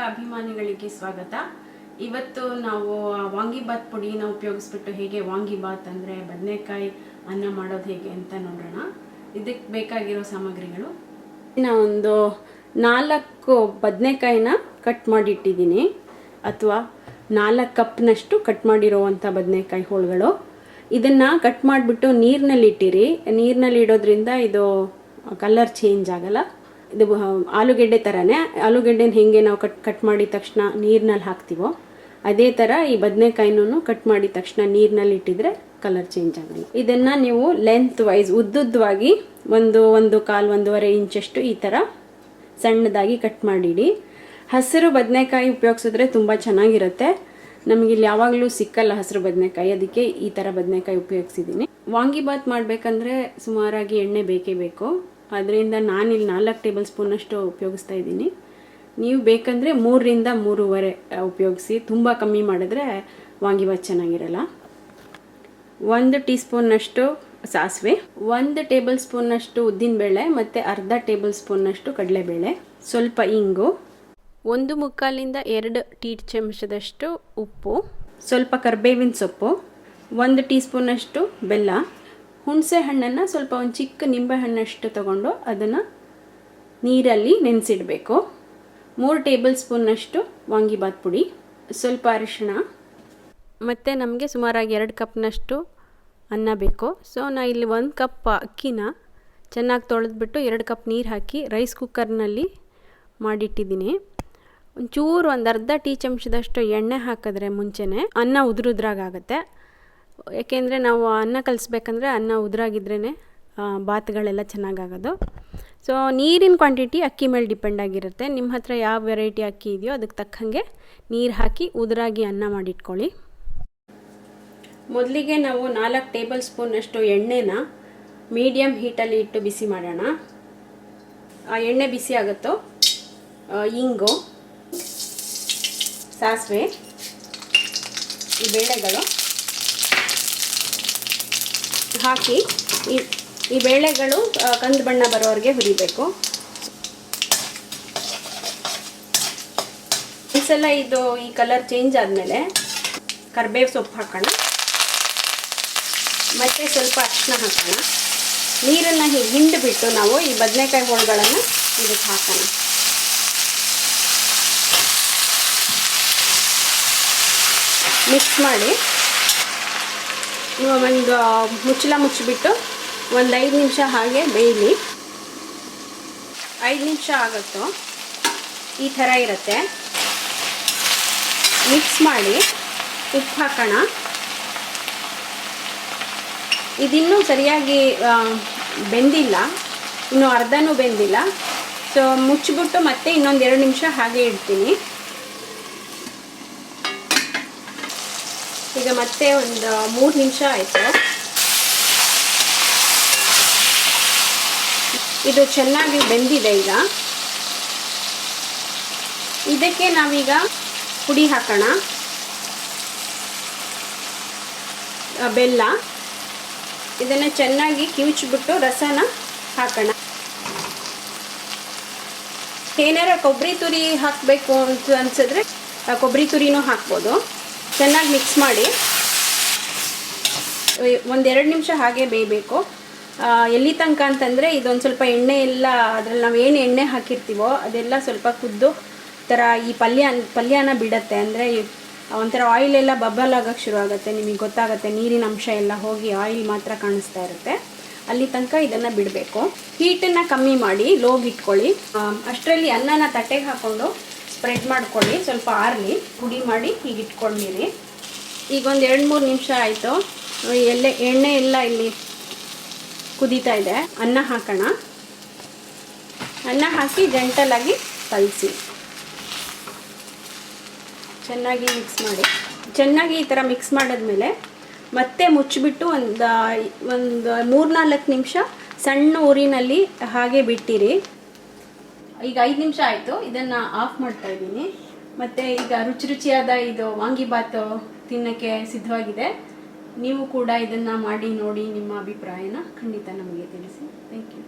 ಅಭಿಮಾನಿಗಳಿಗೆ ಸ್ವಾಗತ. ಇವತ್ತು ನಾವು ವಾಂಗಿಬಾತ್ ಪುಡಿನ ಉಪಯೋಗಿಸ್ಬಿಟ್ಟು ಹೇಗೆ ವಾಂಗಿಬಾತ್ ಅಂದರೆ ಬದನೆಕಾಯಿ ಅನ್ನ ಮಾಡೋದು ಹೇಗೆ ಅಂತ ನೋಡೋಣ. ಇದಕ್ಕೆ ಬೇಕಾಗಿರೋ ಸಾಮಗ್ರಿಗಳು, ನಾನು ಒಂದು 4 ಬದನೆಕಾಯಿನ ಕಟ್ ಮಾಡಿಟ್ಟಿದ್ದೀನಿ, ಅಥವಾ 4 ಕಪ್ನಷ್ಟು ಕಟ್ ಮಾಡಿರೋವಂಥ ಬದನೆಕಾಯಿ ಹೋಳುಗಳು. ಇದನ್ನು ಕಟ್ ಮಾಡಿಬಿಟ್ಟು ನೀರಿನಲ್ಲಿ ಇಟ್ಟಿರಿ. ನೀರಿನಲ್ಲಿ ಇಡೋದ್ರಿಂದ ಇದು ಕಲರ್ ಚೇಂಜ್ ಆಗಲ್ಲ. ಇದು ಆಲೂಗೆಡ್ಡೆ ಥರನೇ. ಆಲೂಗೆಡ್ಡೆನ ಹೇಗೆ ನಾವು ಕಟ್ ಮಾಡಿದ ತಕ್ಷಣ ನೀರಿನಲ್ಲಿ ಹಾಕ್ತೀವೋ ಅದೇ ಥರ ಈ ಬದನೆಕಾಯಿನೂ ಕಟ್ ಮಾಡಿದ ತಕ್ಷಣ ನೀರಿನಲ್ಲಿ ಇಟ್ಟಿದ್ರೆ ಕಲರ್ ಚೇಂಜ್ ಆಗಲ್ಲ. ಇದನ್ನು ನೀವು ಲೆಂತ್ ವೈಸ್ ಉದ್ದುದ್ದವಾಗಿ 1.25 ಇಂಚಷ್ಟು ಈ ಥರ ಸಣ್ಣದಾಗಿ ಕಟ್ ಮಾಡಿಡಿ. ಹಸಿರು ಬದನೆಕಾಯಿ ಉಪಯೋಗಿಸಿದ್ರೆ ತುಂಬ ಚೆನ್ನಾಗಿರುತ್ತೆ. ನಮಗಿಲ್ಲಿ ಯಾವಾಗಲೂ ಸಿಕ್ಕಲ್ಲ ಹಸಿರು ಬದನೆಕಾಯಿ, ಅದಕ್ಕೆ ಈ ಥರ ಬದನೆಕಾಯಿ ಉಪಯೋಗಿಸಿದ್ದೀನಿ. ವಾಂಗಿಬಾತ್ ಮಾಡಬೇಕಂದ್ರೆ ಸುಮಾರಾಗಿ ಎಣ್ಣೆ ಬೇಕೇ ಬೇಕು. ಅದರಿಂದ ನಾನಿಲ್ಲಿ 4 ಟೇಬಲ್ ಸ್ಪೂನಷ್ಟು ಉಪಯೋಗಿಸ್ತಾ ಇದ್ದೀನಿ. ನೀವು ಬೇಕಂದರೆ 3 ರಿಂದ 3.5 ಉಪಯೋಗಿಸಿ. ತುಂಬ ಕಮ್ಮಿ ಮಾಡಿದ್ರೆ ವಾಂಗಿಬಾತ್ ಚೆನ್ನಾಗಿರಲ್ಲ. 1 ಟೀ ಸ್ಪೂನ್ನಷ್ಟು ಸಾಸಿವೆ, 1 ಟೇಬಲ್ ಸ್ಪೂನ್ನಷ್ಟು ಉದ್ದಿನಬೇಳೆ ಮತ್ತು ಅರ್ಧ ಟೇಬಲ್ ಸ್ಪೂನ್ನಷ್ಟು ಕಡಲೆಬೇಳೆ, ಸ್ವಲ್ಪ ಇಂಗು, 1/4 ರಿಂದ 2 ಟೀ ಚಮಚದಷ್ಟು ಉಪ್ಪು, ಸ್ವಲ್ಪ ಕರಿಬೇವಿನ ಸೊಪ್ಪು, 1 ಟೀ ಸ್ಪೂನಷ್ಟು ಬೆಲ್ಲ, ಹುಣಸೆ ಹಣ್ಣನ್ನು ಸ್ವಲ್ಪ ಒಂದು ಚಿಕ್ಕ ನಿಂಬೆ ಹಣ್ಣಷ್ಟು ತಗೊಂಡು ಅದನ್ನು ನೀರಲ್ಲಿ ನೆನೆಸಿಡಬೇಕು, 3 ಟೇಬಲ್ ಸ್ಪೂನ್ನಷ್ಟು ವಾಂಗಿಬಾತ್ ಪುಡಿ, ಸ್ವಲ್ಪ ಅರಿಶಿಣ, ಮತ್ತು ನಮಗೆ ಸುಮಾರಾಗಿ 2 ಕಪ್ನಷ್ಟು ಅನ್ನ ಬೇಕು. ಸೊ ನಾ ಇಲ್ಲಿ 1 ಕಪ್ ಅಕ್ಕಿನ ಚೆನ್ನಾಗಿ ತೊಳೆದ್ಬಿಟ್ಟು 2 ಕಪ್ ನೀರು ಹಾಕಿ ರೈಸ್ ಕುಕ್ಕರ್ನಲ್ಲಿ ಮಾಡಿಟ್ಟಿದ್ದೀನಿ. ಒಂಚೂರು ಒಂದು ಅರ್ಧ ಟೀ ಚಮಚದಷ್ಟು ಎಣ್ಣೆ ಹಾಕಿದ್ರೆ ಮುಂಚೆನೇ ಅನ್ನ ಉದುರುದ್ರಾಗುತ್ತೆ. ಏಕೆಂದರೆ ನಾವು ಅನ್ನ ಕಲಿಸ್ಬೇಕಂದ್ರೆ ಅನ್ನ ಉದುರಾಗಿದ್ರೇ ಬಾತ್ಗಳೆಲ್ಲ ಚೆನ್ನಾಗಾಗೋದು. ಸೊ ನೀರಿನ ಕ್ವಾಂಟಿಟಿ ಅಕ್ಕಿ ಮೇಲೆ ಡಿಪೆಂಡ್ ಆಗಿರುತ್ತೆ. ನಿಮ್ಮ ಹತ್ರ ಯಾವ ವೆರೈಟಿ ಅಕ್ಕಿ ಇದೆಯೋ ಅದಕ್ಕೆ ತಕ್ಕಂಗೆ ನೀರು ಹಾಕಿ ಉದುರಾಗಿ ಅನ್ನ ಮಾಡಿಟ್ಕೊಳ್ಳಿ. ಮೊದಲಿಗೆ ನಾವು 4 ಟೇಬಲ್ ಸ್ಪೂನಷ್ಟು ಎಣ್ಣೆನ ಮೀಡಿಯಮ್ ಹೀಟಲ್ಲಿ ಇಟ್ಟು ಬಿಸಿ ಮಾಡೋಣ. ಆ ಎಣ್ಣೆ ಬಿಸಿ ಆಗುತ್ತೋ ಇಂಗು, ಸಾಸಿವೆ, ಈ ಬೇಳೆಗಳು ಹಾಕಿ ಈ ಬೇಳೆಗಳು ಕಂದು ಬಣ್ಣ ಬರೋವರೆಗೆ ಹುರಿಬೇಕು. ಒಂದ್ಸಲ ಇದು ಈ ಕಲರ್ ಚೇಂಜ್ ಆದಮೇಲೆ ಕರಿಬೇವು ಸೊಪ್ಪು ಹಾಕೋಣ, ಮತ್ತು ಸ್ವಲ್ಪ ಅರಿಶಿನ ಹಾಕೋಣ. ನೀರನ್ನು ಹೀಗೆ ಹಿಂಡಿಬಿಟ್ಟು ನಾವು ಈ ಬದನೆಕಾಯಿ ಹೋಳುಗಳನ್ನು ಇದಕ್ಕೆ ಹಾಕೋಣ. ಮಿಕ್ಸ್ ಮಾಡಿ ಒಂದು ಮುಚ್ಚಳ ಮುಚ್ಚಿಬಿಟ್ಟು ಒಂದು 5 ನಿಮಿಷ ಹಾಗೆ ಬೇಯಲಿ. 5 ನಿಮಿಷ ಆಗುತ್ತೋ ಈ ಥರ ಇರುತ್ತೆ. ಮಿಕ್ಸ್ ಮಾಡಿ ಉಪ್ಪು ಹಾಕೋಣ. ಇದಿನ್ನೂ ಸರಿಯಾಗಿ ಬೆಂದಿಲ್ಲ, ಇನ್ನೂ ಅರ್ಧನೂ ಬೆಂದಿಲ್ಲ. ಸೊ ಮುಚ್ಚಿಬಿಟ್ಟು ಮತ್ತೆ ಇನ್ನೊಂದು 2 ನಿಮಿಷ ಹಾಗೆ ಇಡ್ತೀನಿ. ಈಗ ಮತ್ತೆ ಒಂದು 3 ನಿಮಿಷ ಆಯಿತು. ಇದು ಚೆನ್ನಾಗಿ ಬೆಂದಿದೆ. ಈಗ ಇದಕ್ಕೆ ನಾವೀಗ ಪುಡಿ ಹಾಕೋಣ. ಬೆಲ್ಲ, ಇದನ್ನು ಚೆನ್ನಾಗಿ ಕಿವುಚಿಬಿಟ್ಟು ರಸನ ಹಾಕೋಣ. ಏನಾರ ಕೊಬ್ಬರಿ ತುರಿ ಹಾಕಬೇಕು ಅಂತ ಅನ್ಸಿದ್ರೆ ಕೊಬ್ಬರಿ ತುರಿನೂ ಹಾಕ್ಬೋದು. ಚೆನ್ನಾಗಿ ಮಿಕ್ಸ್ ಮಾಡಿ 1-2 ನಿಮಿಷ ಹಾಗೆ ಬೇಯಬೇಕು. ಎಲ್ಲಿ ತನಕ ಅಂತಂದರೆ ಇದೊಂದು ಸ್ವಲ್ಪ ಎಣ್ಣೆ ಎಲ್ಲ ಅದರಲ್ಲಿ ನಾವು ಏನು ಎಣ್ಣೆ ಹಾಕಿರ್ತೀವೋ ಅದೆಲ್ಲ ಸ್ವಲ್ಪ ಕುದ್ದು ಥರ ಈ ಪಲ್ಯನ ಬಿಡುತ್ತೆ. ಅಂದರೆ ಒಂಥರ ಆಯಿಲೆಲ್ಲ ಬಬಲ್ ಆಗೋಕ್ಕೆ ಶುರು ಆಗುತ್ತೆ. ನಿಮಗೆ ಗೊತ್ತಾಗುತ್ತೆ, ನೀರಿನ ಅಂಶ ಎಲ್ಲ ಹೋಗಿ ಆಯಿಲ್ ಮಾತ್ರ ಕಾಣಿಸ್ತಾ ಇರುತ್ತೆ. ಅಲ್ಲಿ ತನಕ ಇದನ್ನು ಬಿಡಬೇಕು. ಹೀಟನ್ನು ಕಮ್ಮಿ ಮಾಡಿ ಲೋಗೆ ಇಟ್ಕೊಳ್ಳಿ. ಅಷ್ಟರಲ್ಲಿ ಅನ್ನನ ತಟ್ಟೆಗೆ ಹಾಕ್ಕೊಂಡು ಸ್ಪ್ರೆಡ್ ಮಾಡ್ಕೊಳ್ಳಿ. ಸ್ವಲ್ಪ ಆರಲಿ, ಪುಡಿ ಮಾಡಿ ಹೀಗೆ ಇಟ್ಕೊಂಡಿರಿ. ಈಗ ಒಂದು 2-3 ನಿಮಿಷ ಆಯಿತು. ಎಣ್ಣೆ ಎಲ್ಲ ಇಲ್ಲಿ ಕುದೀತಾ ಇದೆ. ಅನ್ನ ಹಾಕೋಣ. ಅನ್ನ ಹಾಕಿ ಜಂಟಲಾಗಿ ಕಲಸಿ ಚೆನ್ನಾಗಿ ಮಿಕ್ಸ್ ಮಾಡಿ. ಚೆನ್ನಾಗಿ ಈ ಥರ ಮಿಕ್ಸ್ ಮಾಡಿದ್ಮೇಲೆ ಮತ್ತೆ ಮುಚ್ಚಿಬಿಟ್ಟು ಒಂದು 3-4 ನಿಮಿಷ ಸಣ್ಣ ಉರಿನಲ್ಲಿ ಹಾಗೆ ಬಿಟ್ಟಿರಿ. ಈಗ 5 ನಿಮಿಷ ಆಯಿತು. ಇದನ್ನು ಆಫ್ ಮಾಡ್ತಾ ಇದ್ದೀನಿ. ಮತ್ತು ಈಗ ರುಚಿಯಾದ ಇದು ವಾಂಗಿಬಾತ್ ತಿನ್ನೋಕ್ಕೆ ಸಿದ್ಧವಾಗಿದೆ. ನೀವು ಕೂಡ ಇದನ್ನು ಮಾಡಿ ನೋಡಿ ನಿಮ್ಮ ಅಭಿಪ್ರಾಯನ ಖಂಡಿತ ನಮಗೆ ತಿಳಿಸಿ. Thank you.